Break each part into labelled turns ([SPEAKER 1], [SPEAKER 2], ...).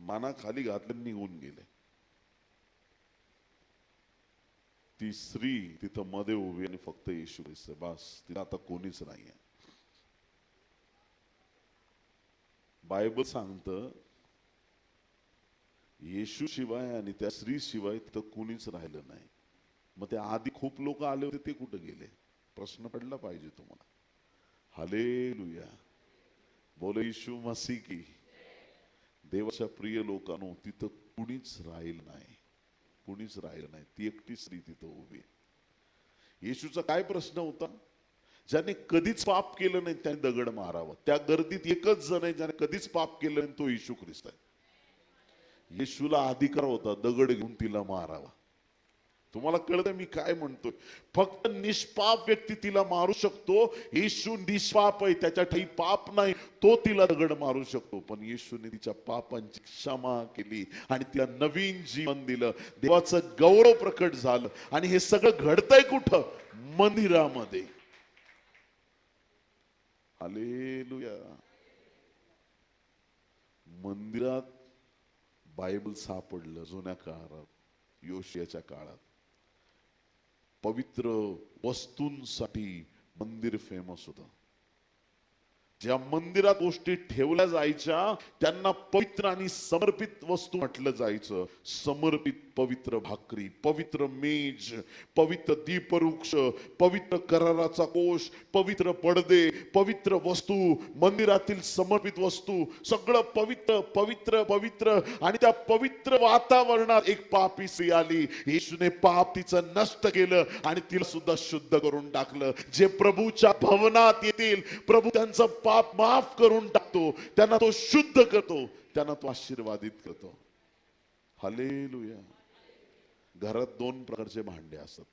[SPEAKER 1] माना खाली घातलं निघून गेले. ती स्त्री तिथं मध्ये उभी आणि फक्त येशू ख्रिस्त, बस तिला आता कोणीच नाहीये. बायबल सांगतं येशू शिवाय आणि त्या स्त्री शिवाय तिथं कोणीच राहिलं नाही. मग ते आधी खूप लोक आले होते, ते कुठे गेले? प्रश्न पडला पाहिजे तुम्हाला. हालेलुया, बोले येशू मसीह की. देवाच्या प्रिय लोकांनो, तिथं कुणीच राहिलं नाही, कुणीच राहिलं नाही. ती एकटी स्त्री तिथं उभी. येशूचा काय प्रश्न होता? ज्याने कधीच पाप केलं नाही त्याने दगड मारावं. त्या गर्दीत एकच जण आहे ज्याने कधीच पाप केलं नाही, तो येशू ख्रिस्त आहे. येशूला अधिकार होता दगड घेऊन तिला मारावा. तुम्हाला कळतं मी काय म्हणतोय? फक्त निष्पाप व्यक्ती तिला मारू शकतो. येशू निष्पाप आहे, त्याच्या ठाई पाप नाही, तो तिला दगड मारू शकतो. पण येशूने तिच्या पापांची क्षमा केली आणि तिला नवीन जीवन दिलं. देवाचं गौरव प्रकट झालं. आणि हे सगळं घडतंय कुठं? मंदिरामध्ये. हालेलुया. मंदिरात बायबल सापडलं जुन्या काळात, योशियाच्या काळात. पवित्र वस्तूंसाठी मंदिर फेमस होतं. ज्या मंदिरात गोष्टी ठेवल्या जायच्या त्यांना पवित्र आणि समर्पित वस्तू म्हटलं जायचं. समर्पित पवित्र भाकरी, पवित्र मेज, पवित्र दीपवृक्ष, पवित्र कराराचा कोश, पवित्र पडदे, पवित्र वस्तू, मंदिरातील समर्पित वस्तू, सगळं पवित्र पवित्र पवित्र. आणि त्या पवित्र वातावरणात एक पापी स्त्री आली. येशूने पाप तिचं नष्ट केलं आणि तिला सुद्धा शुद्ध करून टाकलं. जे प्रभूच्या भवनात येतील, प्रभू त्यांचं पाप माफ करून टाकतो, त्यांना तो शुद्ध करतो, त्यांना तो आशीर्वादित करतो. हालेलुया. घरात दोन प्रकारचे भांडे असतात.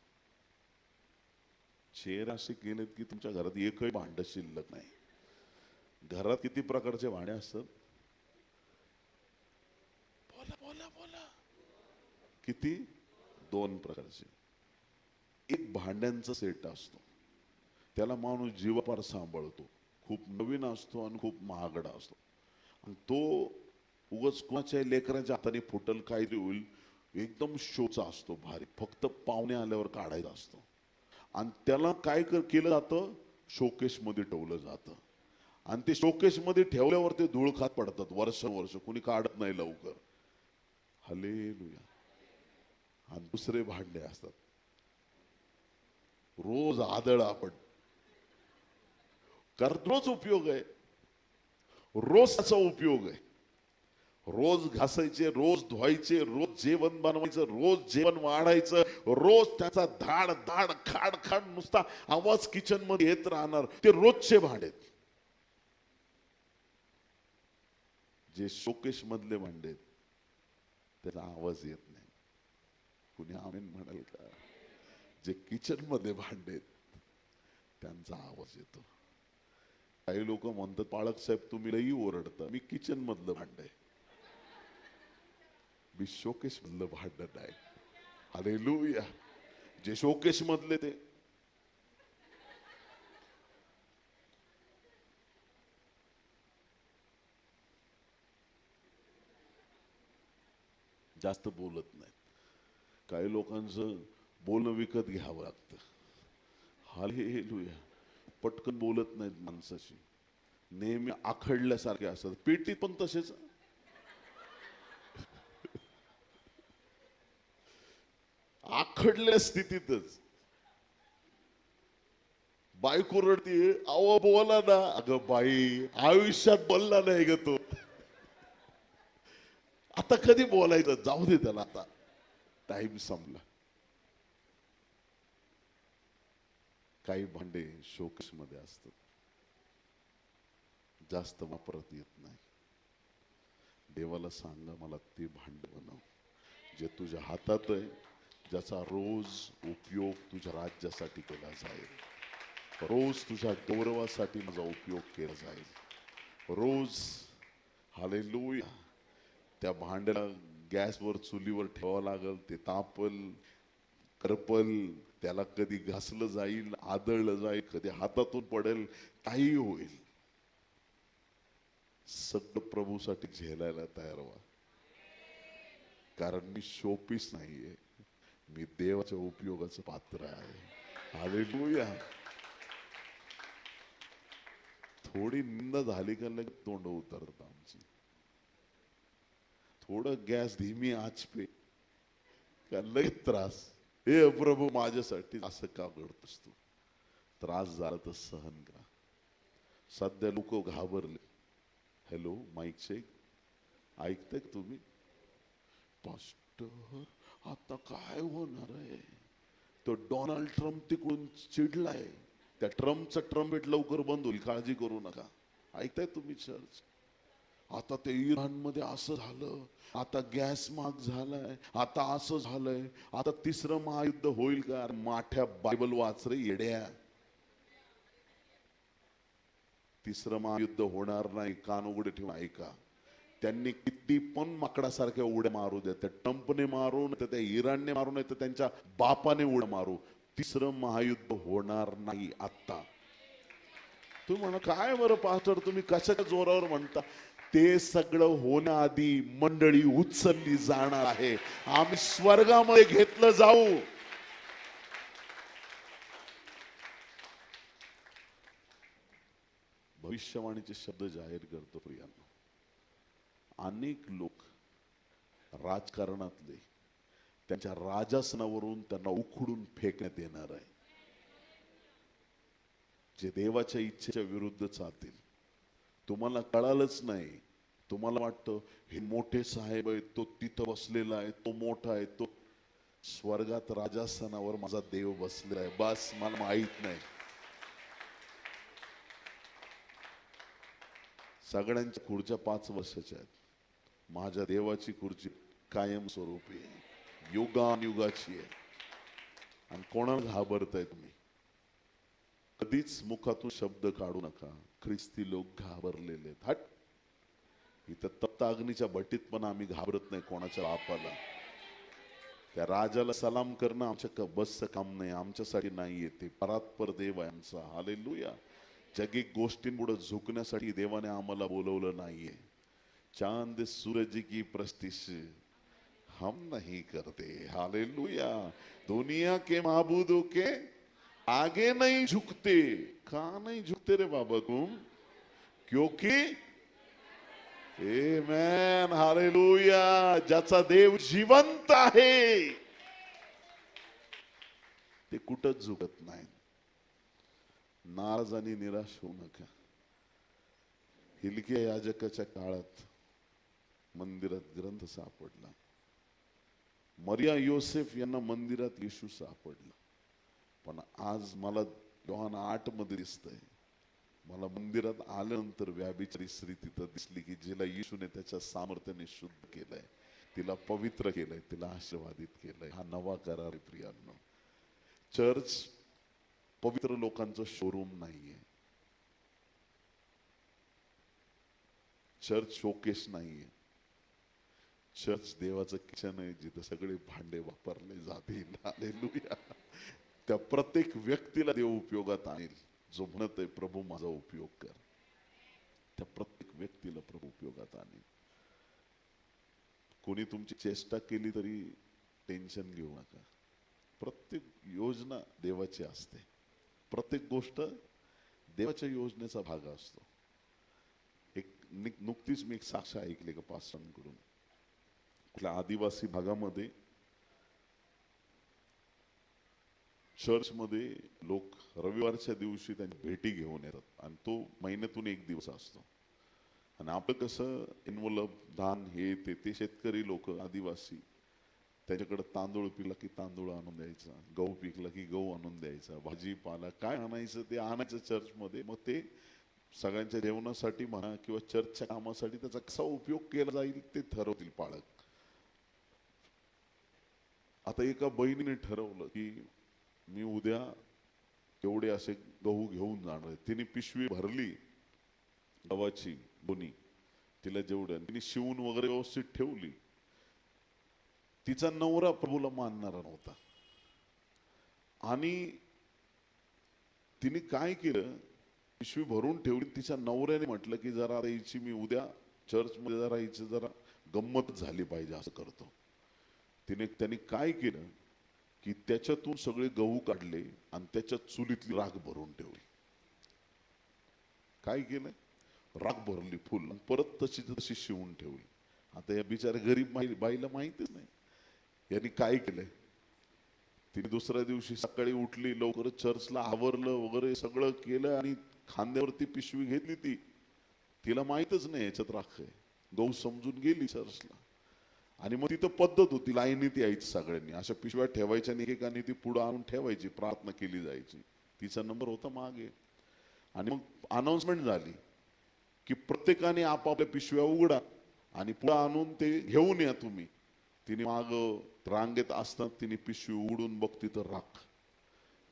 [SPEAKER 1] चेअर असे केलेत की तुमच्या घरात एकही भांड शिल्लक नाही. घरात किती प्रकारचे भांडे असतात? बोला बोला बोला. किती? दोन प्रकारचे. एक भांड्यांचा सेट असतो, त्याला माणूस जीवापार सांभाळतो. खूप नवीन असतो आणि खूप महागडा असतो. आणि तो उगाच कोणाच्या लेकरांच्या हाताने फुटल काहीतरी होईल, एकदम शोचा असतो, भारी, फक्त पाहुणे आल्यावर काढायचा असतो. आणि त्याला काय केलं जातं? शोकेश मध्ये ठेवलं जातं. आणि ते शोकेश मध्ये ठेवल्यावर ते धूळ खात पडतात वर्ष कोणी काढत नाही लवकर. हालेलुया. आणि दुसरे भांडे असतात, रोज आदळ आपण रोज उपयोग आहे, रोज त्याचा उपयोग आहे. रोज घासायचे, रोज धुवायचे, रोज जेवण बनवायचं, रोज जेवण वाढायचं, रोज त्याचा धाड धाड खाड खाड नुसता आवाज किचन मध्ये येत राहणार. ते रोजचे भांडे. जे शोकेश मधले भांडे त्याचा आवाज येत नाही. कुणी आमीन म्हणाल का? जे किचन मध्ये भांडे त्यांचा आवाज येतो. काही लोक म्हणतात, पाळक साहेब तुम्ही लई ओरडता. मी किचन मधलं भांड आहे, मी शोकेश मधलं भांड नाही. हालेलुया. जे शोकेश मधले ते जास्त बोलत नाहीत. काही लोकांचं बोलणं विकत घ्यावं लागतं. हालेलुया. पटकन बोलत नाहीत माणसाशी, नेहमी आखडल्यासारखे असतात. पेटी पण तसेच, आखडल्या स्थितीतच. बायको रडते, अहो बोला ना. अगं बाई, आयुष्यात बोलला नाही ग तो, आता कधी बोलायचं? जाऊ दे त्याला, आता टाइम संपला. काही भांडे शोकेश मध्ये असतात, जास्त वापरत येत नाही. देवाला सांगा, मला ते भांड बनव जे तुझ्या हातात आहे, ज्याचा रोज उपयोग तुझ्या राज्यासाठी केला जाईल, रोज तुझ्या गौरवासाठी माझा उपयोग केला जाईल, रोज. हालेलुया. त्या भांड्याला गॅसवर चुलीवर ठेवावं लागल, ते तापल, करपल, त्याला कधी घासलं जाईल, आदळलं जाईल, कधी हातातून पडेल, काही होईल. सगळं प्रभूसाठी झेलायला तयार व्हा. कारण मी शोपीस नाहीये, मी देवाच्या उपयोगाचं पात्र आहे. हालेलुया. थोडी निंद झाली का लगेच तोंड उतरत आमची. थोडं गॅस धीमी आच पे का लगेच त्रास. हे प्रभू माझ्यासाठी असं का घडतोस तू. त्रास झाला तर सहन करा. सध्या लोक घाबरले. हॅलो माईक चेक, ऐकताय तुम्ही? पास्टर आता काय होणार आहे. तो डोनाल्ड ट्रम्प तिकडून चिडलाय. त्या ट्रम्पचा ट्रम्पेट लवकर बंद होईल, काळजी करू नका. ऐकताय तुम्ही चर्च? आता ते इराण मध्ये असं झालं, आता गॅस महाग झालाय, आता असं झालंय, आता तिसरं महायुद्ध होईल का? माठ्या बायबल वाच रे येड्या. तिसरं महायुद्ध होणार नाही. कान उघडे ठेवून ऐका. त्यांनी किती पण माकडासारख्या उड्या मारू द्या, त्या ट्रम्पने मारू, नाही तर त्या इराणने मारू, नाही तर त्यांच्या बापाने उड्या मारू, तिसरं महायुद्ध होणार नाही आता. तुम्ही म्हणा काय बरं पास्टर तुम्ही कशाच्या जोरावर म्हणता? ते सगळं होण्याआधी मंडळी उचलली जाणार आहे. आम्ही स्वर्गामध्ये घेतलं जाऊ. भविष्यवाणीचे शब्द जाहीर करतो प्रियांनो. अनेक लोक राजकारणातले त्यांच्या राजासनावरून त्यांना उखडून फेकण्यात येणार आहे. जे देवाच्या इच्छेच्या विरुद्ध चालतील. तुम्हाला कळालंच नाही. तुम्हाला वाटतं हे मोठे साहेब आहेत, तो तिथं बसलेला आहे, तो मोठा आहे, तो स्वर्गात राजासनावर माझा देव बसलेला आहे. बस मला माहित नाही. सगळ्यांच्या खुर्च्या 5 वर्षाच्या आहेत. माझ्या देवाची खुर्ची कायमस्वरूपी आहे, युगानुयुगाची आहे. आणि कोणाला घाबरताय तुम्ही? कधीच मुखातून शब्द काढू नका, ख्रिस्ती लोक घाबरलेले आहेत. हट. इथं तप्त अग्नीच्या भट्टीत पण आम्ही घाबरत नाही कोणाच्या बापाला. त्या राजाला सलाम करणं आमच्या बसचं काम नाही, आमच्यासाठी नाहीये. ते परात्पर देव आहे आमचा. हालेलुया. जगिक गोष्टींपुढे झुकण्यासाठी देवाने आम्हाला बोलवलं नाहीये. चांद सूरज की प्रस्तिश हम नहीं करते. हालेलुया. दुनिया के माबूदों के आगे नहीं झुकते. का नहीं झुकते रे बाबा तुम? क्योंकि आमेन. हालेलुया. ज्याचा देव जिवंत आहे ते कुठंच झुकत नाही. नाराज आणि निराश होऊ नका. हिलकिया याजकाच्या काळात मंदिरात ग्रंथ सापडला. मरिया योसेफ यांना मंदिरात येशू सापडला. पण आज मला योहान 8 मध्ये दिसतंय, मला मंदिरात आल्यानंतर व्याभिचारी स्त्री तिथं दिसली की जिला येशूने त्याच्या सामर्थ्याने शुद्ध केलंय, तिला पवित्र केलंय, तिला आशीर्वादित केलंय. हा नवा करार आहे प्रियांनो. चर्च पवित्र लोकांचं शोरूम नाहीये. चर्च शोकेस नाहीये. चर्च देवाचं किचन आहे, जिथे सगळे भांडे वापरले जातील. हालेलुया. त्या प्रत्येक व्यक्तीला देव उपयोगात आणेल जो म्हणत आहे प्रभू माझा उपयोग कर. त्या प्रत्येक व्यक्तीला प्रभू उपयोगात आणेल. कोणी तुमची चेष्टा केली तरी टेन्शन घेऊ नका. प्रत्येक योजना देवाची असते. प्रत्येक गोष्ट देवाच्या योजनेचा भाग असतो. नुकतीच मी एक साक्ष ऐकले का पास्टरांकडून. कुठल्या आदिवासी भागामध्ये चर्च मध्ये लोक रविवारच्या दिवशी त्यांची भेटी घेऊन येतात आणि तो महिन्यातून 1 दिवस असतो. आणि आपलं कसं इन्व्हॉल्व धान हे ते शेतकरी लोक आदिवासी त्याच्याकडे तांदूळ पिकला की तांदूळ आणून द्यायचा, गहू पिकला की गहू आणून द्यायचा, भाजीपाला काय आणायचं ते आणायचं चर्चमध्ये. मग ते सगळ्यांच्या जेवणासाठी म्हणा किंवा चर्चच्या कामासाठी त्याचा कसा उपयोग केला जाईल ते ठरवतील पालक. आता एका बहिणीने ठरवलं की मी उद्या एवढे असे गहू घेऊन जाणार. तिने पिशवी भरली गव्हाची बोनी, तिला जेवढं तिने शिवून वगैरे व्यवस्थित ठेवली. तिचा नवरा प्रभूला मानणारा नव्हता आणि तिने काय केलं, पिशवी भरून ठेवली. तिच्या नवऱ्याने म्हटलं की जरा हिची मी उद्या चर्च मध्ये जरा हिची जरा गंमत झाली पाहिजे असं करतो. त्यांनी काय केलं की त्याच्यातून सगळे गहू काढले आणि त्याच्या चुलीतली राख भरून ठेवली. काय केलं? राख भरली फुल, परत तशी तशी शिवून ठेवली. आता या बिचाऱ्या गरीब बाईला माहितीच नाही यांनी काय केलंय. तिने दुसऱ्या दिवशी सकाळी उठली, लवकर चर्चला आवरलं वगैरे सगळं केलं आणि खांद्यावरती पिशवी घेतली. तिला माहितच नाही याच्यात राख आहे. गहू समजून गेली चर्चला. आणि मग तिथं पद्धत होती, लाईनीत यायची सगळ्यांनी, अशा पिशव्या ठेवायच्या आणि एकेकाने ती पुढं आणून ठेवायची, प्रार्थना केली जायची. तिचा नंबर होता मागे. आणि मग अनाउन्समेंट झाली की प्रत्येकाने आपापल्या पिशव्या उघडा आणि पुढे आणून ते घेऊन या तुम्ही. तिने माग रांगेत असताना तिने पिशवी उघडून बघती तर राख.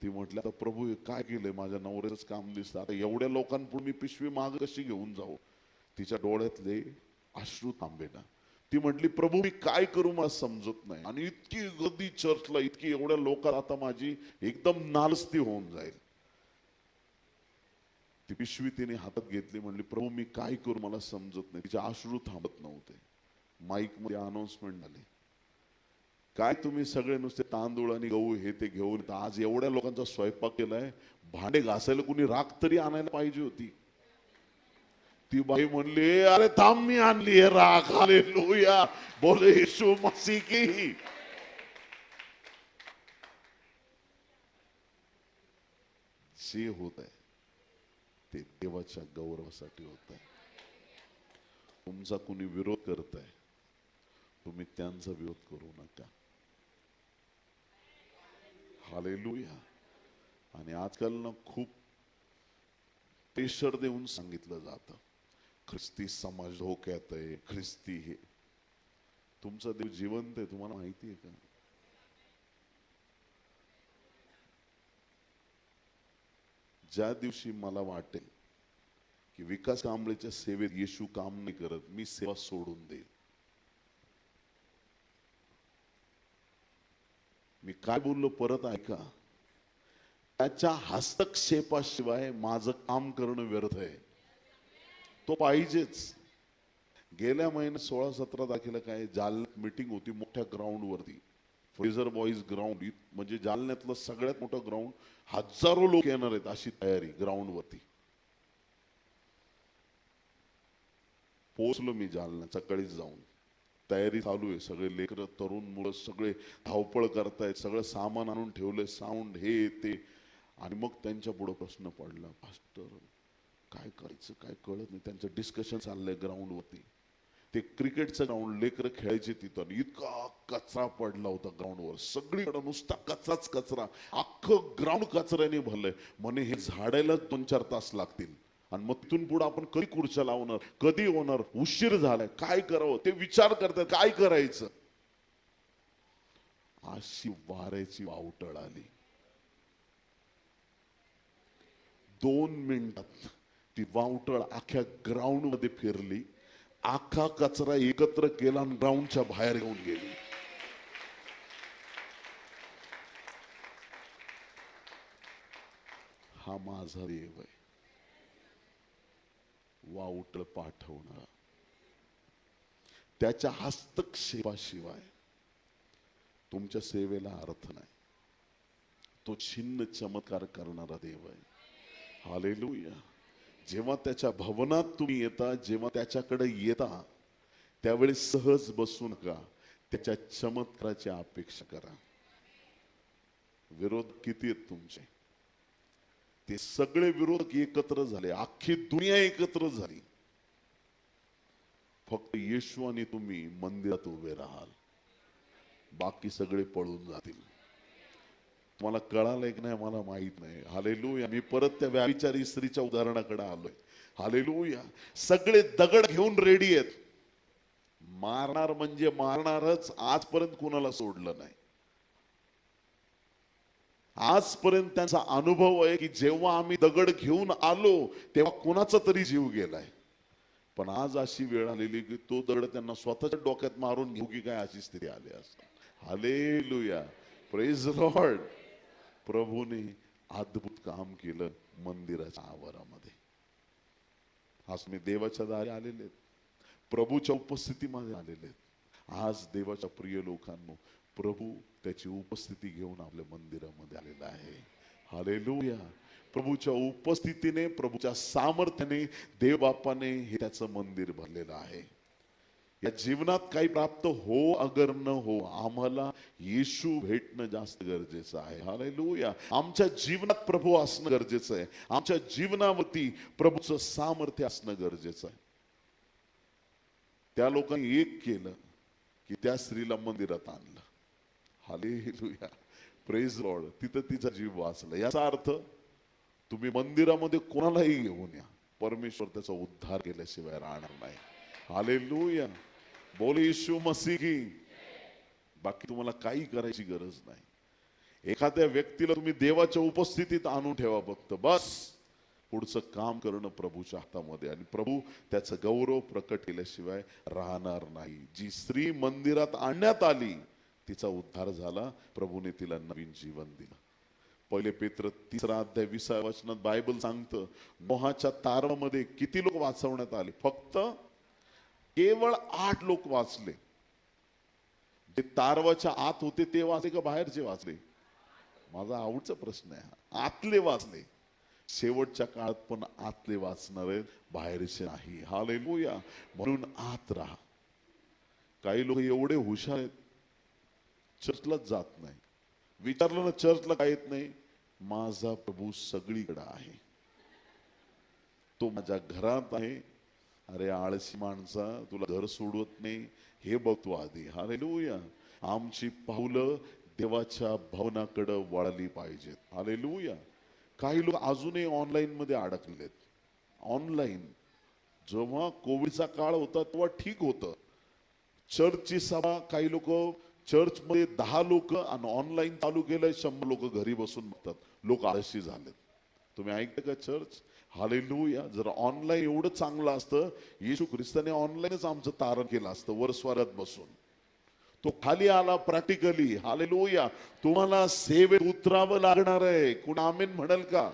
[SPEAKER 1] ती म्हटली आता प्रभू हे काय केलंय, माझ्या नवऱ्याच काम दिसतं, आता एवढ्या लोकांपुढे मी पिशवी माग कशी घेऊन जाऊ. तिच्या डोळ्यातले अश्रू थांबेना. ती म्हटली प्रभू मी काय करू मला समजत नाही, आणि इतकी गर्दी चर्चला, इतकी एवढ्या लोकात आता माझी एकदम नालस्ती होऊन जाईल. ती पिशवी तिने हातात घेतली, म्हणली प्रभू मी काय करू मला समजत नाही. तिचे अश्रू थांबत नव्हते. माईक मध्ये अनाउन्समेंट झाली, काय तुम्ही सगळे नुसते तांदूळ आणि गहू हे ते घेऊन आज एवढ्या लोकांचा स्वयंपाक केलाय, भांडे घासायला कुणी राख तरी आणायला पाहिजे होती. ती बाई म्हणली अरे थांब मी आणली आहे राख. हालेलुया, बोले येशू मसीह की. जे होत आहे ते देवाच्या गौरवासाठी होत आहे. तुमचा कुणी विरोध करत आहे, तुम्ही त्यांचा विरोध करू नका. हालेलुया. आणि आजकाल ना खूप प्रेशर देऊन सांगितलं जातं, ख्रिस्ती समाज धोक्यात आहे, ख्रिस्ती हे. तुमचा देव जिवंत आहे, तुम्हाला माहिती आहे का? ज्या दिवशी मला वाटेल की विकास कांबळेच्या सेवेत येशू काम नाही करत, मी सेवा सोडून देईल. मी काय बोललो परत ऐका. त्याच्या हस्तक्षेपाशिवाय माझं काम करणं व्यर्थ आहे. तो पाहिजेच. गेल्या महिन्यात 16-17 तारखेला काय जालन्यात मीटिंग होती मोठ्या ग्राउंड वरती, फ्रेझर बॉईज ग्राउंड, म्हणजे जालन्यातलं सगळ्यात मोठं ग्राउंड. हजारो लोक येणार आहेत अशी तयारी ग्राउंड वरती. पोहोचलो मी जालन्यात सकाळीच जाऊन. तयारी चालू आहे, सगळे लेकरं तरुण मुलं सगळे धावपळ करतायत, सगळं सामान आणून ठेवलंय, साऊंड हे ते. आणि मग त्यांच्या पुढे प्रश्न पडला, पास्टर काय करायचं काय कळत नाही. त्यांचं डिस्कशन चाललंय ग्राउंड वरती. ते क्रिकेटचं ग्राउंड, लेकरं खेळायचे तिथं, इतका कचरा पडला होता ग्राउंडवर, सगळीकडे नुसता कचराच कचरा, अख्खं ग्राउंड कचऱ्याने भरलंय. म्हणे हे झाडायला 2-4 तास लागतील, आणि मग तिथून पुढे आपण कधी खुर्च्या लावणार, कधी होणार, उशीर झालाय, काय करावं ते विचार करतात, काय करायचं. अशी वाऱ्याची वावटळ आली. 2 मिनिटात ती वावटळ अख्ख्या ग्राउंड मध्ये फिरली, अख्खा कचरा एकत्र केला आणि ग्राउंडच्या बाहेर घेऊन गेली. हा माझा देव आहे, वावटळ पाठवणारा. त्याच्या हस्तक्षेपाशिवाय तुमच्या सेवेला अर्थ नाही. तो छिन्न चमत्कार करणारा देव आहे. हालेलुया. जेव्हा त्याच्या भवनात तुम्ही येता, जेव्हा त्याच्याकडे येता, त्यावेळी सहज बसू नका, त्याच्या चमत्काराची अपेक्षा करा. विरोध किती आहेत तुमचे? ते सगळे विरोधक एकत्र झाले, अख्खी दुनिया एकत्र झाली. फक्त येशू आणि तुम्ही मंदिरात उभे राहाल, बाकी सगळे पळून जातील. मला कळालंय की नाही मला माहित नाही. हालेलुया. मी परत त्या व्याविचारी स्त्रीच्या उदाहरणाकडे आलोय. हालेलुया. सगळे दगड घेऊन रेडी आहेत, मारणार म्हणजे मारणारच. आजपर्यंत कुणाला सोडलं नाही. आजपर्यंत त्यांचा अनुभव आहे की जेव्हा आम्ही दगड घेऊन आलो तेव्हा कुणाचा तरी जीव गेलाय. पण आज अशी वेळ आलेली की तो दगड त्यांना स्वतःच्या डोक्यात मारून घेऊ की काय अशी स्थिती आली असते. हालेलुया. Praise Lord. प्रभूने अद्भुत काम केलं मंदिराच्या आवारामध्ये. आज मी देवाच्या दारी आलेले, प्रभूच्या उपस्थितीमध्ये आलेले. आज देवाच्या प्रिय लोकांनो, प्रभू त्याची उपस्थिती घेऊन आपल्या मंदिरामध्ये आलेला आहे. हालेलुया. प्रभूच्या उपस्थितीने, प्रभूच्या सामर्थ्याने, देव बापाने हे त्याचं मंदिर भरलेलं आहे. या जीवनात काही प्राप्त हो अगर न हो, आम्हाला येशू भेटणं जास्त गरजेचं आहे. हालेलुया. आमच्या जीवनात प्रभू असणं गरजेचं आहे. आमच्या जीवनावरती प्रभूचं सामर्थ्य असणं गरजेचं आहे. त्या लोकांनी एक केलं की त्या स्त्रीला मंदिरात आणलं. हालेलुया. Praise Lord. तिथं तिचा जीव वाचला. याचा अर्थ तुम्ही मंदिरामध्ये कोणालाही घेऊन या, परमेश्वर त्याचा उद्धार केल्याशिवाय राहणार नाही. हालेलुया. बोल येशू मसीह की. बाकी तुम्हाला काही करायची गरज नाही. एखाद्या व्यक्तीला तुम्ही देवाच्या उपस्थितीत आणून ठेवा फक्त, बस. पुढचं काम करणं प्रभूच्या हातामध्ये, आणि प्रभू त्याचं गौरव प्रकट केल्याशिवाय राहणार नाही. जी स्त्री मंदिरात आणण्यात आली, तिचा उद्धार झाला. प्रभूने तिला नवीन जीवन दिलं. पहिले पेत्र 3 अध्याय 20 वचनात बायबल सांगतं, नोहाच्या तारणामध्ये किती लोक वाचवण्यात आले? फक्त केवळ 8 लोक वाचले. जे तारवाच्या आत होते ते वाचले का बाहेरचे वाचले? माझा आवडचा प्रश्न आहे. आतले वाचले. शेवटच्या काळात पण आतले वाचणार आहेत, बाहेरचे नाही. हालेलुया. म्हणून आत राहा. काही लोक एवढे हुशार आहेत, चर्चलाच जात नाही. विचारलं ना चर्चला काय येत नाही? माझा प्रभू सगळीकडे आहे, तो माझ्या घरात आहे. अरे आळशी माणसा, तुला घर सोडवत नाही हे बघतो आधी. हालेलुया. आमची पावलं देवाच्या भवनाकडे वळली पाहिजेत. हालेलुया. काही लोक अजूनही ऑनलाईन मध्ये अडकलेत. ऑनलाईन. जेव्हा कोविडचा काळ होता तेव्हा ठीक होतं. चर्चची सभा, काही लोक चर्च मध्ये 10 लोक, आणि ऑनलाईन चालू केलंय 100 लोक घरी बसून बघतात. लोक आळशी झालेत. तुम्ही ऐकता का चर्च? हालेलुया. जर ऑनलाईन एवढं चांगलं असतं, येशू ख्रिस्ताने ऑनलाईनच आमचं तारण केलं असतं, वर स्वर्गात बसून. तो खाली आला प्रॅक्टिकली. हालेलुया. तुम्हाला सेवेत उतरावं लागणार आहे. कोण आमेन म्हणाल का?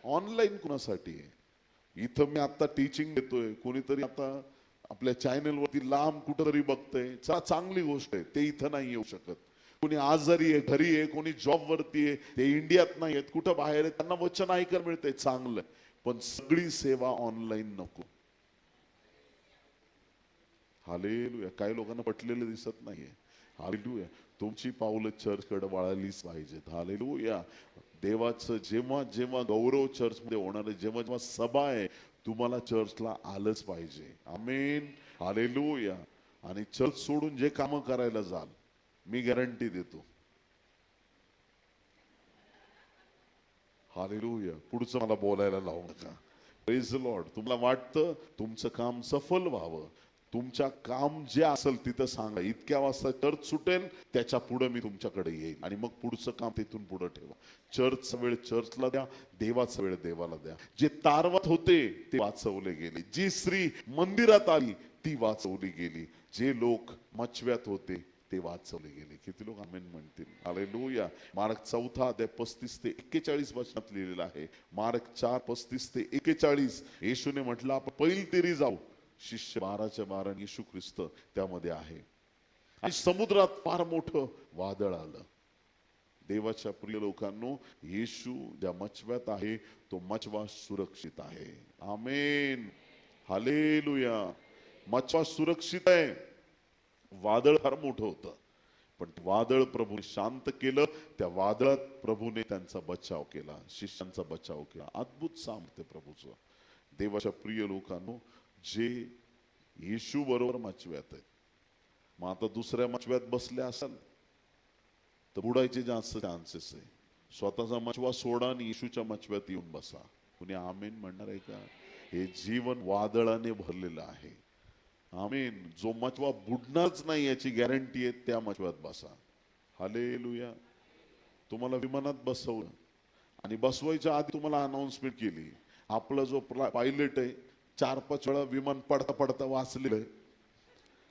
[SPEAKER 1] ऑनलाईन कुणासाठी आहे? इथं मी आता टीचिंग देतोय, कोणीतरी आता आपल्या चॅनल वरती लांब कुठंतरी बघतंय, चांगली गोष्ट आहे. ते इथं नाही येऊ शकत. कोणी आजारी आहे, घरी आहे, कोणी जॉब वरती आहे, ते इंडियात नाही आहेत, कुठं बाहेर आहे, त्यांना वचन ऐकायला मिळतंय, चांगलं. पण सगळी सेवा ऑनलाईन नको. हालेलुया. काही लोकांना पटलेलं दिसत नाहीये. हालेलुया. तुमची पावलं चर्चकडे वळालीच पाहिजेत. हालेलुया. देवाचं जेव्हा जेव्हा गौरव चर्चमध्ये होणार आहे, जेव्हा जेव्हा सभा आहे, तुम्हाला चर्चला आलंच पाहिजे. आमेन. हालेलुया. आणि चर्च सोडून जे कामं करायला जाल, मी गॅरंटी देतो, हालेलुया, पुढचं मला बोलायला लावू नका. Praise the Lord. तुम्हाला वाटतं तुमचं काम सफल व्हावं, तुमच्या काम जे असेल तिथं सांगा, इतक्या वाजता चर्च सुटेल, त्याच्या पुढे मी तुमच्याकडे येईल, आणि मग पुढचं काम तिथून पुढे ठेवा. चर्चचा वेळ चर्चला द्या, देवाचा वेळ देवाला द्या. जे तारवत होते ते वाचवले गेले. जी स्त्री मंदिरात आली ती वाचवली गेली. जे लोक मचव्यात होते ते वाचवले गेले. किती लोक आमेन म्हणतील? हालेलुया. मार्क 4 अध्याय 35 ते 41 वचनात लिहिलेलं आहे. मार्क 4 35 ते 41. येशूने म्हटलं, आपण पहिली तेरी जाऊ. शिष्य 12च्या 12 येशू ख्रिस्त त्यामध्ये आहे. आणि समुद्रात फार मोठं वादळ आलं. देवाच्या प्रिय लोकांनो, येशू ज्या मचव्यात आहे तो मचवा सुरक्षित आहे. आमेन. हालेलुया. मचवा सुरक्षित आहे. वादळ फार मोठं होतं, पण वादळ प्रभूने शांत केलं. त्या वादळात प्रभूने त्यांचा बचाव केला, शिष्यांचा बचाव केला. अद्भुत सामर्थ्य प्रभूचं. देवाच्या प्रिय लोकांनो, जे येशू बरोबर मचव्यात आहेत, मग आता दुसऱ्या मचव्यात बसले असाल तर बुडायचे जास्त चान्सेस आहे. स्वतःचा मचवा सोडा आणि येशूच्या मचव्यात येऊन बसा. कुणी आमेन म्हणणार आहे का? हे जीवन वादळाने भरलेलं आहे. आमेन. जो मचवा बुडणारच नाही याची गॅरंटी आहे, त्या मचव्यात बसा. हालेलुया. तुम्हाला विमानात बसवलं आणि बसवायच्या आधी तुम्हाला अनाउन्समेंट केली, आपला जो पायलट आहे 4-5 वेळा विमान पडता पडता वाचलेलं आहे.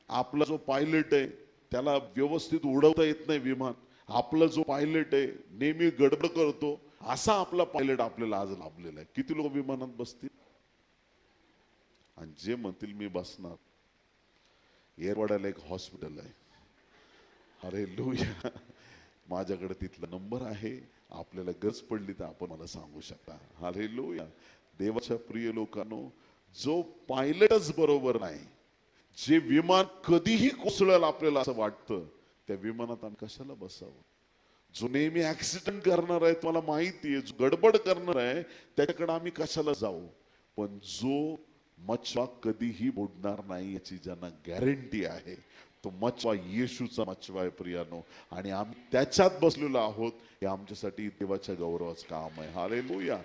[SPEAKER 1] आपला जो पायलट आहे त्याला व्यवस्थित उडवता येत नाही विमान. आपला जो पायलट आहे नेहमी गडबड करतो, असा आपला पायलट आपल्याला आज लाभलेला आहे. किती लोक विमानात बसतील? आणि जे म्हणतील मी बसणार, एरवाड्याला एक हॉस्पिटल आहे, हालेलुया. माझ्याकडे तिथला नंबर आहे, आपल्याला गरज पडली तर आपण मला सांगू शकता. हालेलुया. देवाच्या प्रिय लोकांनो, जो पायलटच बरोबर नाही, जे विमान कधीही कोसळेल आपल्याला असं वाटतं, त्या विमानात आम्ही कशाला बसावं? जो नेहमी ऍक्सिडेंट करणार आहे तुम्हाला माहिती आहे, जो गडबड करणार आहे त्याच्याकडे आम्ही कशाला जाऊ? पण जो मचवा कधीही बुडणार नाही याची ज्यांना गॅरंटी आहे, तो मचवा येशूचा मचवा आहे प्रियानो. आणि आम्ही त्याच्यात बसलेलो आहोत. हे आमच्यासाठी देवाच्या गौरवाचं काम आहे. हालेलुया.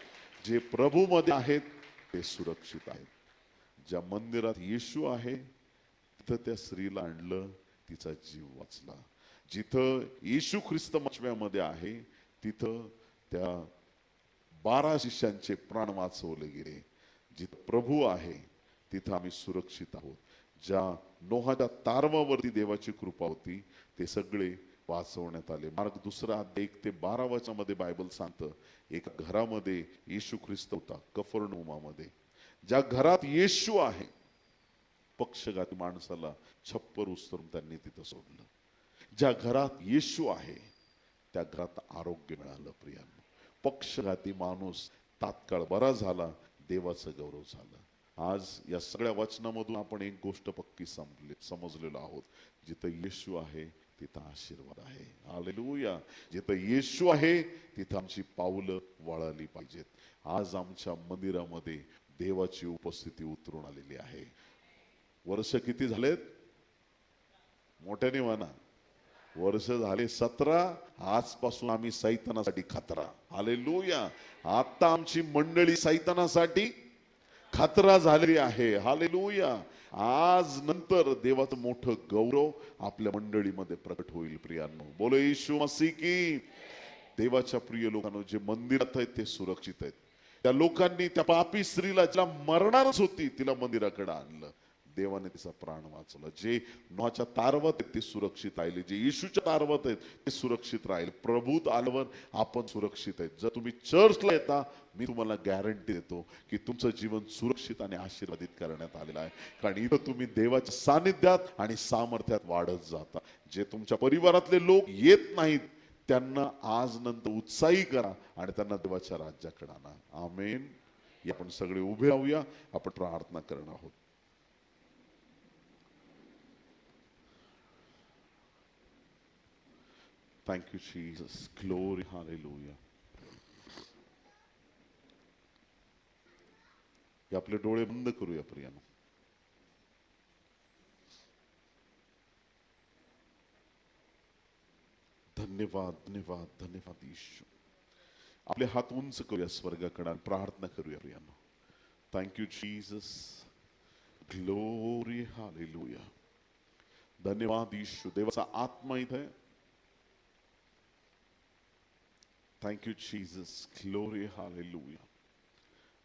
[SPEAKER 1] जे प्रभू मध्ये आहेत ते सुरक्षित आहेत. ज्या मंदिरात येशू आहे तिथं त्या स्त्रीला आणलं, तिचा जीव वाचला. जिथं येशू ख्रिस्त मचव्यामध्ये आहे तिथं त्या 12 शिष्यांचे प्राण वाचवले गेले. जिथं प्रभू आहे तिथं आम्ही सुरक्षित आहोत. ज्या नोहाच्या तारवावरती देवाची कृपा होती ते सगळे वाचवण्यात आले. मार्क 2:1-12 बायबल सांगतं, एका घरामध्ये येशू ख्रिस्त होता, कफरनहूमामध्ये. ज्या घरात येशू आहे, पक्षघाती माणसाला छप्पर उचलून त्यांनी तिथं सोडलं. ज्या घरात येशू आहे त्या घरात आरोग्य मिळालं प्रियांनो. पक्षघाती माणूस तात्काळ बरा झाला, देवाचं गौरव झालं. आज या सगळ्या वचनामधून आपण एक गोष्ट पक्की समजलेलो आहोत, जिथं येशू आहे तिथं आशीर्वाद आहे. हालेलुया. जिथं येशू आहे तिथं आमची पावलं वळाली पाहिजेत. आज आमच्या मंदिरामध्ये देवाची उपस्थिती उतरून आलेली आहे. वर्ष किती झालेत? मोठ्याने म्हणा. वर्ष झाले 17. आजपासून आम्ही सैतानासाठी खतरा. हालेलुया. आता आमची मंडळी सैतानासाठी खतरा झालेली आहे. हालेलुया. आज नंतर देवाचं मोठं गौरव आपल्या मंडळीमध्ये प्रकट होईल प्रियांनो. बोलो येशू मसीह की. देवाच्या प्रिय लोकांनो, जे मंदिरात आहेत ते सुरक्षित आहेत. त्या लोकांनी त्या पापी स्त्रीला, ज्याला मरणारच होती, तिला मंदिराकडे आणलं. देवाने तिचा प्राण वाचवला. जे नोहाच्या तारवत आहेत ते सुरक्षित राहिले, जे येशूच्या तारवत आहेत ते सुरक्षित राहील. प्रभूत आल्यावर आपण सुरक्षित आहेत. जर तुम्ही चर्चला येता, मी तुम्हाला गॅरंटी देतो की तुमचं जीवन सुरक्षित आणि आशीर्वादित करण्यात आलेलं आहे. कारण इथं तुम्ही देवाच्या सानिध्यात आणि सामर्थ्यात वाढत जाता. जे तुमच्या परिवारातले लोक येत नाहीत त्यांना आज नंतर उत्साही करा आणि त्यांना देवाच्या राज्याकडे आणा. आमेन. आपण सगळे उभे राहूया, आपण प्रार्थना करणार आहोत. Thank you, Jesus. Glory, hallelujah. आपले डोळे बंद करूया प्रियानो. धन्यवाद, धन्यवाद, धन्यवाद येशू. आपले हात उंच करूया स्वर्गाकडे, प्रार्थना करूया प्रियानो. Thank you Jesus. Glory, hallelujah. धन्यवाद येशू. देवाचा आत्मा इथे. Thank you Jesus. Glory, hallelujah.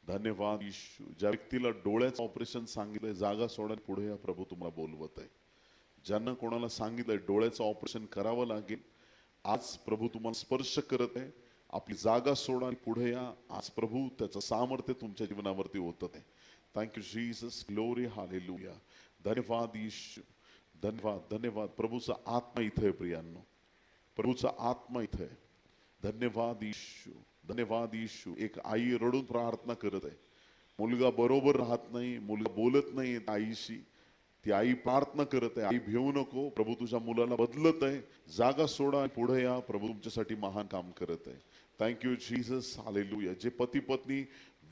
[SPEAKER 1] धन्यवाद येशू. ज्या व्यक्तीला डोळ्याचं ऑपरेशन सांगितलंय, जागा सोडा, पुढे या. प्रभू तुम्हाला बोलवत आहे. ज्यांना कोणाला सांगितलंय डोळ्याचं ऑपरेशन करावं लागेल, आज प्रभू तुम्हाला स्पर्श करत आहे. आपली जागा सोडा आणि पुढे या. आज प्रभू त्याचं सामर्थ्य तुमच्या जीवनावरती होत आहे. Thank you Jesus. Glory, hallelujah. धन्यवाद येशू. धन्यवाद, धन्यवाद. प्रभूचा आत्मा इथे आहे प्रियांनो. प्रभूचा आत्मा इथे आहे. धन्यवाद येशू. धन्यवाद येशू. एक आई रडून प्रार्थना करत आहे. मुलगा बरोबर राहत नाही, मुलगा बोलत नाही आईशी. ती आई प्रार्थना करत आहे, आई भिवू नको, प्रभू तुझ्या मुलाला बदलत आहे. जागा सोडा, पुढे या. प्रभू तुमच्यासाठी महान काम करत आहे. Thank you Jesus. हालेलुया. जे पती पत्नी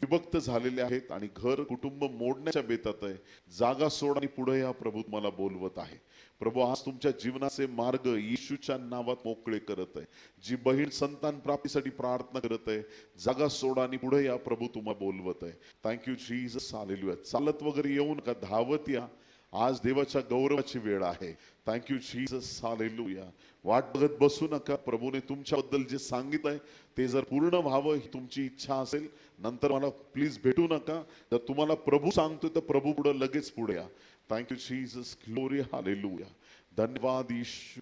[SPEAKER 1] विभक्त झालेले आहेत आणि घर कुटुंब मोडण्याच्या बेतात आहे, जागा सोडा आणि पुढे या. प्रभू तुम्हाला बोलवत आहे. प्रभू आज तुमच्या जीवनाचे मार्ग येशूच्या नावात मोकळे करत आहे. जी बहीण संतान प्राप्तीसाठी प्रार्थना करत आहे, जागा सोडा आणि पुढे या. प्रभू तुम्हाला बोलवत आहे. Thank you Jesus. हालेलुया. चालत वगैरे येऊ नका, धावत या. आज देवाच्या गौरवाची वेळ आहे. Thank you Jesus. हालेलुया. वाट बघत बसू नका. प्रभूने तुमच्याबद्दल जे सांगितलंय ते जर पूर्ण व्हावं ही तुमची इच्छा असेल, नंतर मला प्लीज भेटू नका. जर तुम्हाला प्रभू सांगतोय तर प्रभू पुढे लगेच पुढे या. Thank you Jesus. Glory, hallelujah. धन्यवाद येशू.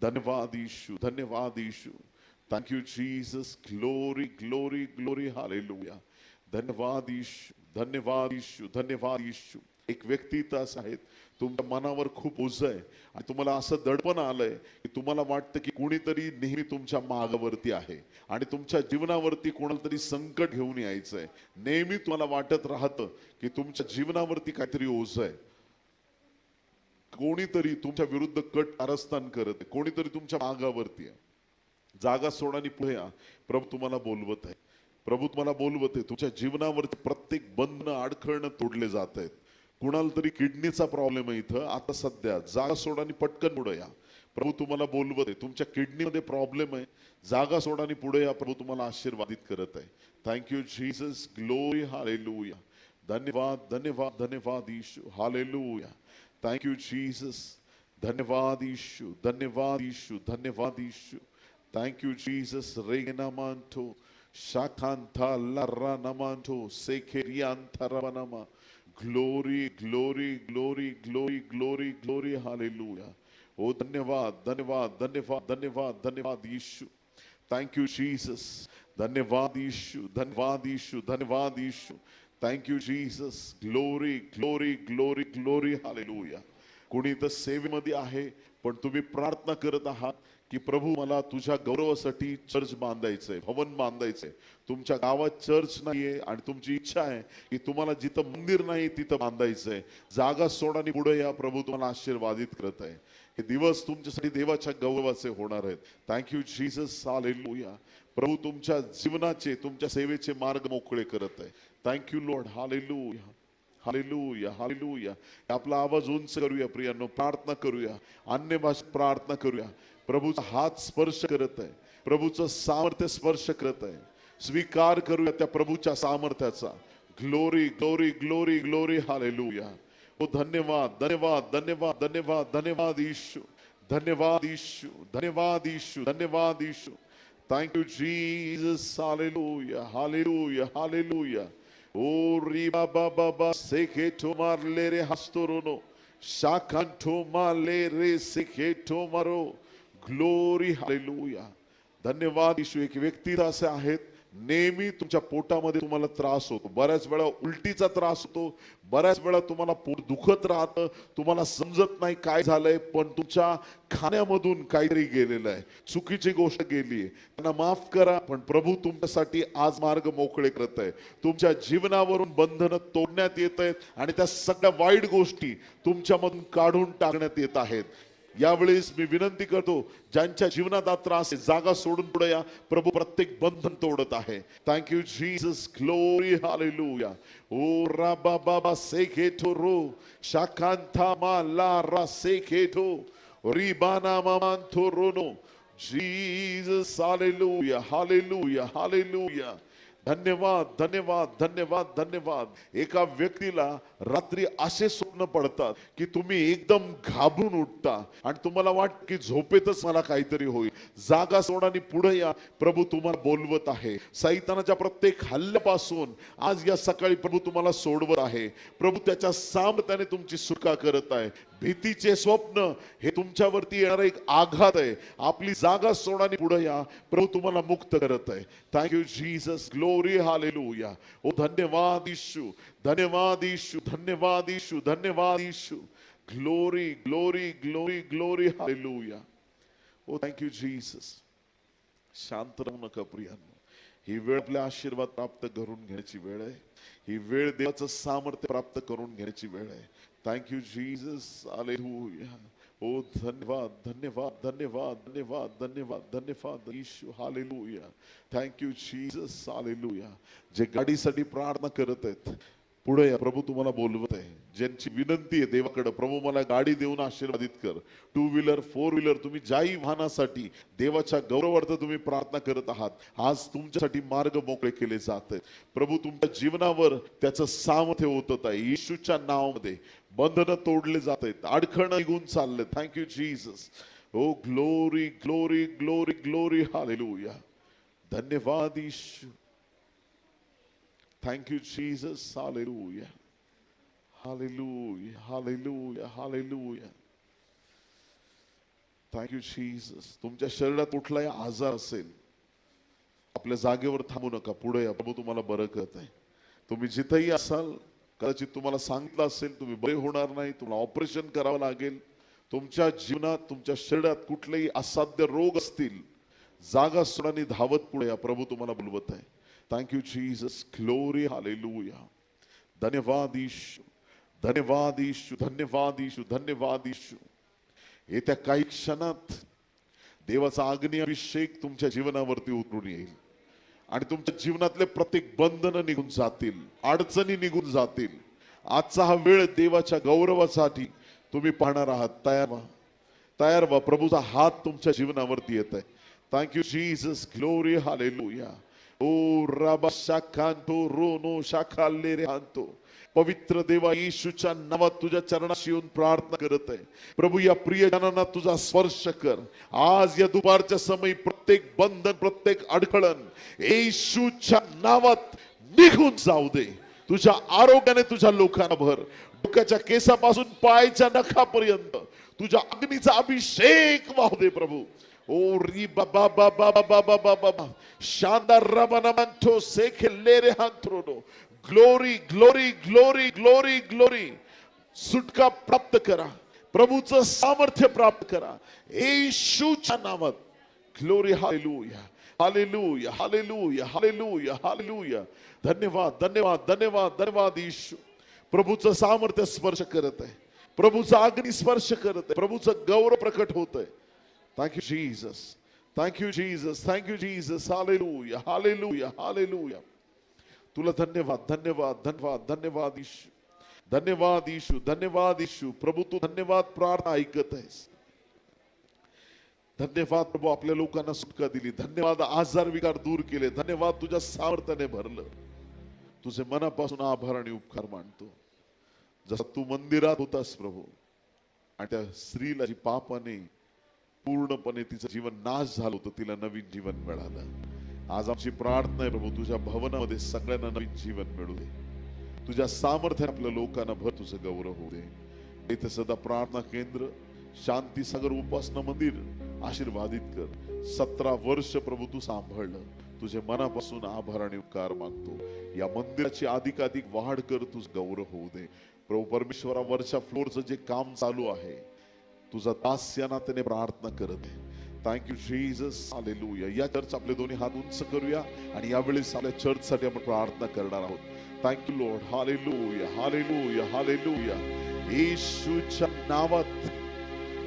[SPEAKER 1] धन्यवाद येशू. धन्यवाद येशू. Thank you Jesus. Glory, glory, glory, hallelujah. धन्यवाद येशू. धन्यवाद येशू. धन्यवाद येशू. एक व्यक्ती इथं असं आहेत, तुमच्या मनावर खूप ओझं आहे आणि तुम्हाला असं दडपण आलंय की तुम्हाला वाटतं की कोणीतरी नेहमी तुमच्या मागावरती आहे आणि तुमच्या जीवनावरती कोणाला तरी संकट घेऊन यायचंय. नेहमी तुम्हाला वाटत राहतं की तुमच्या जीवनावरती काहीतरी ओझं आहे. कोणीतरी तुमच्या विरुद्ध कट कारस्थान करत आहे, कोणीतरी तुमच्या मागावरती आहे. जागा सोडा आणि पुढे या. प्रभू तुम्हाला बोलवत आहे. प्रभू तुम्हाला बोलवत आहे. तुमच्या जीवनावरती प्रत्येक बंधन अडखळणं तोडले जात आहेत. कुणाला तरी किडनीचा प्रॉब्लेम आहे इथं आता सध्या, जागा सोडा आणि पटकन पुढे या. प्रभू तुम्हाला बोलवत आहे. तुमच्या किडनीमध्ये प्रॉब्लेम आहे, जागा सोडा आणि पुढे या. प्रभू तुम्हाला आशीर्वादित करत आहे. Thank you Jesus, glory, hallelujah. धन्यवाद, धन्यवाद, धन्यवाद यीशु, हालेलुया. Thank you Jesus. धन्यवाद यीशु, धन्यवाद यीशु, धन्यवाद यीशु. Thank you, Jesus. Regenamanto, Shakanta Laranamanto, Sekeriantarabanama. Glory, glory, glory, glory, glory, glory, hallelujah. Oh, धन्यवाद, धन्यवाद, धन्यवाद, धन्यवाद, धन्यवाद यीशु. Thank you, Jesus. धन्यवाद यीशु, धन्यवाद यीशु, धन्यवाद यीशु. Thank you, Jesus. Glory, glory, glory, glory, hallelujah. कोणी तर सेवेमध्ये आहे पण तुम्ही प्रार्थना करत आहात की प्रभू मला तुझ्या गौरवासाठी चर्च बांधायचंय, भवन बांधायचंय. तुमच्या गावात चर्च नाहीये आणि तुमची इच्छा आहे की तुम्हाला जिथं मंदिर नाही तिथं बांधायचंय. जागा सोडा आणि पुढे या. प्रभू तुम्हाला आशीर्वादित करत आहे. हे दिवस तुमच्यासाठी देवाच्या गौरवाचे होणार आहेत. Thank you Jesus, hallelujah. प्रभू तुमच्या जीवनाचे, तुमच्या सेवेचे मार्ग मोकळे करत आहे. Thank you Lord, hallelujah, hallelujah, hallelujah. आपला आवाज उंच करूया प्रियांनो, प्रार्थना करूया, अन्य भाषेत प्रार्थना करूया. प्रभूचा हात स्पर्श करत आहे, प्रभूचं सामर्थ्य स्पर्श करत आहे. स्वीकार करूया त्या प्रभूच्या सामर्थ्याचा. Glory, glory, glory, glory, hallelujah. ओ धन्यवाद, धन्यवाद, धन्यवाद, धन्यवाद, धन्यवाद यीशु, धन्यवाद यीशु, धन्यवाद यीशु, धन्यवाद यीशु. Thank you Jesus, hallelujah, hallelujah, hallelujah. ओ रिबा बाबा बा सेकेटो मारले रे हस्तोरोनो, शाकांटो मारले रे सेकेटो मारो. Glory, hallelujah. धन्यवाद यीशु. एक व्यक्ती असे आहेत नेहमी तुमच्या पोटामध्ये तुम्हाला त्रास होतो, बऱ्याच वेळा उलटीचा त्रास होतो, बऱ्याच वेळा तुम्हाला पोट दुखत राहतं, तुम्हाला समजत नाही काय झालंय, पण तुमच्या खाण्यामधून काहीतरी गेलेलं आहे, चुकीची गोष्ट गेली आहे. त्यांना माफ करा, पण प्रभू तुमच्यासाठी आज मार्ग मोकळे करत आहे. तुमच्या जीवनावरून बंधनं तोडण्यात येत आहेत आणि त्या सगळ्या वाईट गोष्टी तुमच्यामधून काढून टाकण्यात येत आहेत. यावेळेस मी विनंती करतो, ज्यांच्या जीवनात त्रास आहे जागा सोडून पुढे या. प्रभू प्रत्येक बंधन तोडत आहे. Thank you Jesus, glory, hallelujah. ओ राबा बाबा सेकेटो रो, शाकांथा माला रा सेकेटो, रिबाना मामांथो रोनो. Jesus, hallelujah, hallelujah, hallelujah. धन्यवाद, धन्यवाद, धन्यवाद, धन्यवाद. एका व्यक्तीला रात्री असे स्वप्न पडतात की तुम्ही एकदम घाबरून उठता आणि तुम्हाला वाटतं की झोपेतच मला काहीतरी होईल. जागा सोडा आणि पुढे या. प्रभू तुम्हाला बोलवत आहे. सैतानाच्या प्रत्येक हल्ल्यापासून आज या सकाळी प्रभू तुम्हाला सोडवत आहे. प्रभू त्याच्या सामर्थ्याने तुमची सुटका करत आहे. भीतीचे स्वप्न हे तुमच्यावरती येणारा एक आघात आहे. आपली जागा सोडा आणि पुढे या. प्रभू तुम्हाला मुक्त करत आहे. Thank you Jesus, glory, hallelujah. ओ धन्यवाद यीशु, धन्यवाद यीशु, धन्यवाद यीशु, धन्यवाद यीशु. Glory, glory, glory, glory, hallelujah. ओ थँक यू जीसस. शांत राहू नका प्रियांनो. ही वेळ आपल्या आशीर्वाद प्राप्त करून घेण्याची वेळ आहे. ही वेळ देवाचं सामर्थ्य प्राप्त करून घेण्याची वेळ आहे. Thank you Jesus, hallelujah. ओ धन्यवाद, धन्यवाद, धन्यवाद, धन्यवाद, धन्यवाद, धन्यवाद यीशु, hallelujah. Thank you Jesus, hallelujah. जे गाडीसाठी प्रार्थना करत आहेत पुढे या. प्रभू तुम्हाला बोलवत आहे. ज्यांची विनंती आहे देवाकडे, प्रभू मला गाडी देऊन आशीर्वादित कर. 2 व्हीलर 4 व्हीलर, तुम्ही ज्याही वाहनासाठी देवाच्या गौरवार्थ तुम्ही प्रार्थना करत आहात, आज तुमच्यासाठी मार्ग मोकळे केले जात आहेत. प्रभू तुमच्या जीवनावर त्याचं सामर्थ्य होत आहे. येशूच्या नावामध्ये बंधनं तोडले जात आहेत, अडखळणं निघून चालले. Thank you Jesus. ओ glory, glory, glory, glory, hallelujah. धन्यवाद येशू. Thank you, Jesus. Hallelujah. Hallelujah. Hallelujah. Hallelujah. Thank you, Jesus. तुमच्या शरीरात कुठलाही आजार असेल, आपल्या जागेवर थांबू नका, पुढे या. प्रभू तुम्हाला बरं करत आहे. तुम्ही जिथेही असाल कदाचित तुम्हाला सांगितलं असेल तुम्ही बरे होणार नाही, तुम्हाला ऑपरेशन करावं लागेल, तुमच्या जीवनात तुमच्या शरीरात कुठलेही असाध्य रोग असतील, जागा सोडानी धावत पुढे या. प्रभू तुम्हाला बोलवत आहे. Thank you Jesus, glory, hallelujah. धन्यवाद येशू, धन्यवाद येशू, धन्यवाद येशू, धन्यवाद येशू. येत्या काही क्षणात देवाचा अग्नी अभिषेक तुमच्या जीवनावरती उतरून येईल आणि तुमच्या जीवनातले प्रत्येक बंधन निघून जातील, अडचणी निघून जातील. आजचा हा वेळ देवाच्या गौरवासाठी तुम्ही पाहणार आहात. तयार व्हा, तयार व्हा. प्रभूचा हात तुमच्या जीवनावरती येत आहे. Thank you Jesus, glory, hallelujah. ओ राबा शाखांतो रोनो शाखाले रे हांतो. पवित्र देवा येशूच्या नावात तुझ्या चरणाशी येऊन प्रार्थना करत आहे. प्रभू या प्रियजनांना तुझा स्पर्श कर. आज या दुपारच्या समयी प्रत्येक बंधन, प्रत्येक अडखळण येशूच्या नावात निघून जाऊ दे. तुझ्या आरोग्याने तुझ्या लोकांना भर. डोक्याच्या केसापासून पायाच्या नखापर्यंत तुझ्या अग्नीचा अभिषेक वाहू दे प्रभू. ओ री बाबा बाबा बाबा बाबा शानदार रबनमंतो सेखेले रे हांत्रोनो. Glory glory glory glory glory. सुटका प्राप्त करा, प्रभूचं सामर्थ्य प्राप्त करा येशूच्या नावात. Glory, hallelujah, hallelujah, hallelujah, hallelujah, hallelujah. धन्यवाद, धन्यवाद, धन्यवाद, धन्यवाद येशू. प्रभूचं सामर्थ्य स्पर्श करत आहे, प्रभूचा अग्नी स्पर्श करत आहे, प्रभूचं गौरव प्रकट होत आहे. Thank you Jesus, thank you Jesus, thank you Jesus. Hallelujah, hallelujah, hallelujah. तुला धन्यवाद, धन्यवाद, धन्यवाद, धन्यवाद येशू, धन्यवाद येशू, धन्यवाद येशू. प्रभू तू धन्यवाद प्रार्थना ऐकत आहेस. धन्यवाद प्रभू, आपल्या लोकांना सुटका दिली. धन्यवाद, आजार विकार दूर केले. धन्यवाद, तुझ्या सामर्थ्याने भरलं. तुझे मनापासून आभार आणि उपकार मानतो. जसं तू मंदिरात होतास प्रभू आणि त्या स्त्रीला जी पापाने पूर्णपणे तिचं जीवन नाश झालं होतं, तिला नवीन जीवन मिळालं. आज आमची प्रार्थना आहे प्रभू, तुझ्या भवनामध्ये सगळ्यांना नवीन जीवन मिळू दे. तुझ्या सामर्थ्याने आपल्या लोकांना भर, तुझं गौरव होऊ दे. इथे सदा प्रार्थना केंद्र, शांती सागर उपासना मंदिर आशीर्वादित कर. 17 वर्ष प्रभू तू सांभाळलं. तुझे मनापासून आभार आणि उपकार मागतो. या मंदिराची अधिकाधिक वाढ कर, तुझं गौरव होऊ दे. प्रभू परमेश्वरा, वरच्या फ्लोरचं जे काम चालू आहे, तुझा दास या नात्याने प्रार्थना करत आहे. Thank you Jesus, hallelujah. या चर्च आपले दोन्ही हात उंच करूया आणि यावेळेस आपल्या चर्च साठी आपण प्रार्थना करणार आहोत. Thank you Lord, hallelujah, hallelujah, hallelujah. येशूच्या नावात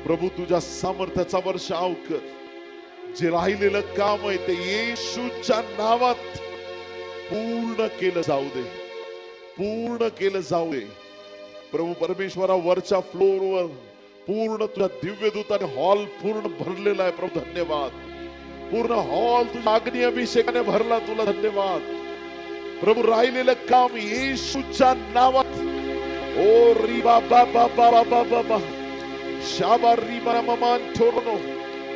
[SPEAKER 1] प्रभू तुझ्या सामर्थ्याचा वर्षाव कर. जे राहिलेलं काम आहे ते येशूच्या नावात पूर्ण केलं जाऊ दे, पूर्ण केलं जाऊ दे. प्रभू परमेश्वरा, वरच्या फ्लोरवर पूर्ण तुझ्या दिव्य दूताने हॉल पूर्ण भरलेला आहे प्रभू. धन्यवाद. पूर्ण हॉल तुझ्या अग्नी अभिषेकाने भरला. तुला धन्यवाद प्रभू. राहिलेलं काम येशूच्या नावात. ओ री बाबा बाबा बाबा बाबा शाबा री ममान थोरनो.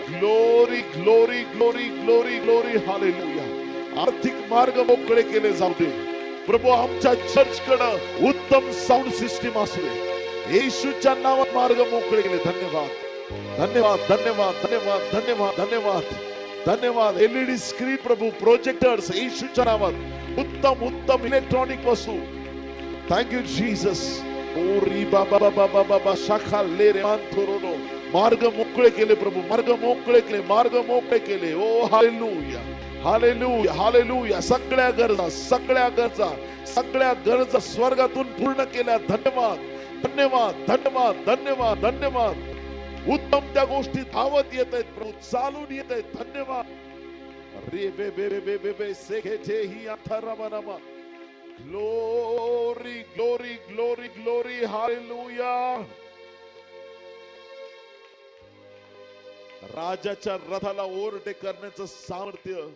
[SPEAKER 1] Glory glory glory glory glory, hallelujah. आर्थिक मार्ग मोकळे केले जाऊ दे प्रभू. आमच्या चर्चकडे उत्तम साऊंड सिस्टीम असू दे. येशूच्या नावात मार्ग मोकळे केले. धन्यवाद, धन्यवाद, धन्यवाद, धन्यवाद, धन्यवाद, धन्यवाद, धन्यवाद. एलईडी स्क्रीन प्रभू, प्रोजेक्टर्स येशूच्या नावात, उत्तम उत्तम इलेक्ट्रॉनिक वस्तू. Thank you Jesus. ओ री बाबा बाबा बाबा शाखा ले रे मांथोरोनो. मार्ग मोकळे केले प्रभू, मार्ग मोकळे केले, मार्ग मोकळे केले. ओ हालेलुया, हालेलुया, हालेलुया. सगळ्या गरजा, सगळ्या गरजा, सगळ्या गरजा स्वर्गातून पूर्ण केल्या. धन्यवाद, धन्यवाद, धन्यवाद, धन्यवाद, धन्यवाद. उत्तम त्या गोष्टी धावत येत आहेत प्रभू, चालून येत आहेत. धन्यवाद. रे बे बे बे बे बे सेखेचे ही अथरमनमा. Glory glory glory glory, hallelujah. राजाच्या रथाला ओव्हरटेक करण्याचं सामर्थ्य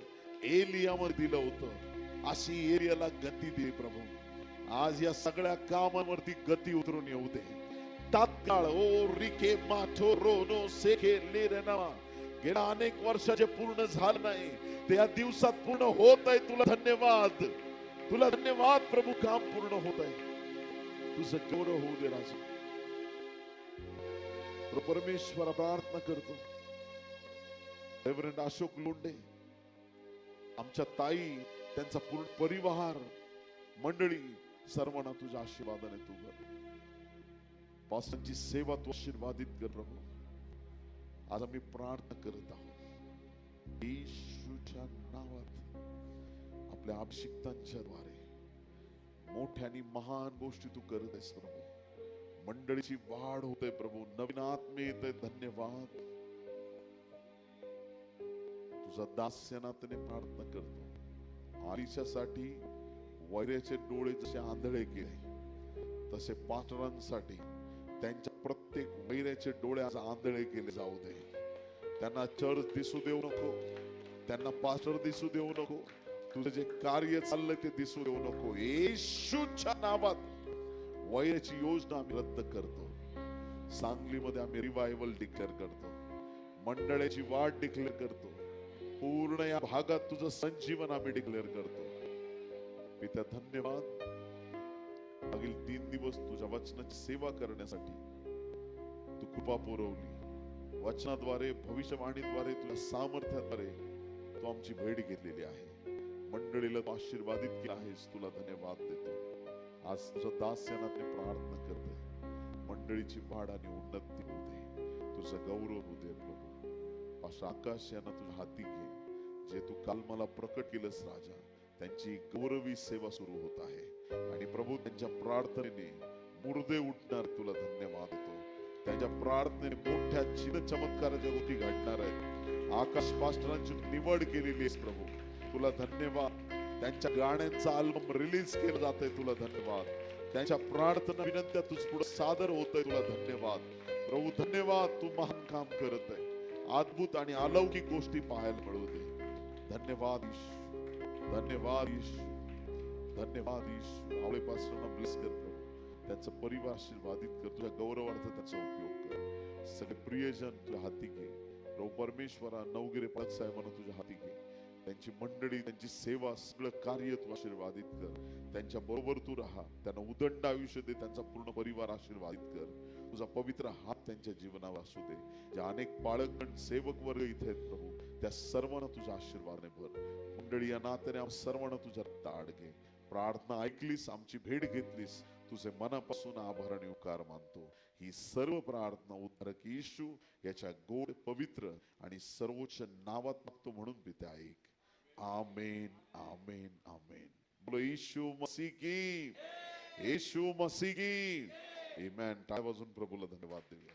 [SPEAKER 1] एलियामध्ये दिलं होतं. अशी एलियाला गती दे प्रभू. आज या सगळ्या कामांवरती गती उतरून येऊ दे तात्काळ. ओ रिके माथो रोनो सेखे लेरेना. गेल्या अनेक वर्षाचे पूर्ण झालं नाही ते या दिवसात पूर्ण होत आहे. तुला धन्यवाद, तुला धन्यवाद प्रभू. काम पूर्ण होत आहे. तुझं गौरव होऊ दे राजा. परमेश्वरा प्रार्थना करतो. रेव्हरंड अशोक लोंढे, आमच्या ताई, त्यांचा पूर्ण परिवार मंडळी सर्वांना तुझ्या आशीर्वादाने तू कर. पास्टरांची सेवा तू आशीर्वादित कर प्रभू. आज आम्ही प्रार्थना करत आहोत येशूच्या नावात. आपल्या अभिषिक्तांच्या द्वारे मोठ्या आणि महान गोष्टी तू करत आहेस प्रभू. मंडळीची वाढ होते प्रभू. नवीन आत्मे येते. धन्यवाद. तुझा दास्यनाथने प्रार्थना करतो. आलिशासाठी वैऱ्याचे डोळे जसे आंधळे केले तसे पास्टरांसाठी त्यांच्या प्रत्येक वैऱ्याचे डोळे आज आंधळे केले जाऊ दे. त्यांना चर्च दिसू देऊ नको. त्यांना पास्टर दिसू देऊ नको. तुझं जे कार्य चाललंय ते दिसू देऊ नको. येशूच्या नावात वैऱ्याची योजना आम्ही रद्द करतो. सांगलीमध्ये आम्ही रिवायवल डिक्लेअर करतो. मंडळाची वाढ डिक्लेअर करतो. पूर्ण या भागात तुझं संजीवन आम्ही डिक्लेअर करतो. पिता धन्यवाद. मागील 3 दिवस तुझ्या वचनाची सेवा करण्यासाठी तू कृपा पुरवली. वचनाद्वारे, भविष्यवाणीद्वारे, तुझ्या सामर्थ्याद्वारे तू आमची भेट घेतलेली आहे. मंडळीला तू आशीर्वादित केलं आहेस. तुला धन्यवाद देतो. आज तुझा दास्यानाथने प्रार्थना करते. मंडळीची वाढ आणि उन्नती होऊ दे. तुझा गौरव होऊ दे प्रभू. अशा आकाश यांना तुझ्या हाती घे. जे तू काल मला प्रकट केलंस राजा, त्यांची गौरवी सेवा सुरू होत आहे. आणि प्रभू त्यांच्या प्रार्थनेने मुर्दे उठणार. तुला धन्यवाद देतो. त्यांच्या प्रार्थनेने मोठ्या चिन्ह चमत्काराच्या गोष्टी घडणार आहेत. आकाश पास्टरांची निवड केलेली आहेस प्रभू. तुला धन्यवाद. त्यांच्या गाण्यांचा अल्बम रिलीज केला जातोय. तुला धन्यवाद. त्यांच्या प्रार्थना विनंत्या तुझ पुढे सादर होतोय. तुला धन्यवाद प्रभू. धन्यवाद. तू महान काम करत आहे. अद्भुत आणि अलौकिक गोष्टी पाहायला मिळू दे. धन्यवाद ईश. धन्यवाद ईश. धन्यवाद ईश. आवळे पास्टरांना ब्लेस कर प्रभू. त्यांचा परिवार आशीर्वादित कर. तुझ्या गौरवार्थ त्यांचा उपयोग कर. सगळे प्रियजन तुझ्या हाती घे प्रभू. परमेश्वरा नवगिरे पळत साहेबांना तुझ्या हाती घे. त्यांची मंडळी, त्यांची सेवा, सगळं कार्य तू आशीर्वादित कर. त्यांच्या बरोबर तू राहा. त्यांना उदंड आयुष्य दे. त्यांचा पूर्ण परिवार आशीर्वादित कर. तुझा पवित्र हात त्यांच्या जीवनावर असू दे. जे अनेक बाळकगण, सेवक वर्ग इथे आहेत प्रभू, त्या सर्वांना तुझ्या आशीर्वादाने भर. मंडळी या नात्याने सर्वांना तुझ्या ताड घे. प्रार्थना ऐकलीस, आमची भेट घेतलीस, तुझे मनापासून आभार आणि उपकार मानतो. ही सर्व प्रार्थना उद्धारक येशू याच्या गोड, पवित्र आणि सर्वोच्च नावात मागतो म्हणून पिता ऐक. आमेन, आमेन, आमेन. बोलो यीशु मसीह की. यीशु मसीह की. आमेन. टाळ्या वाजवून प्रभूला धन्यवाद देऊया.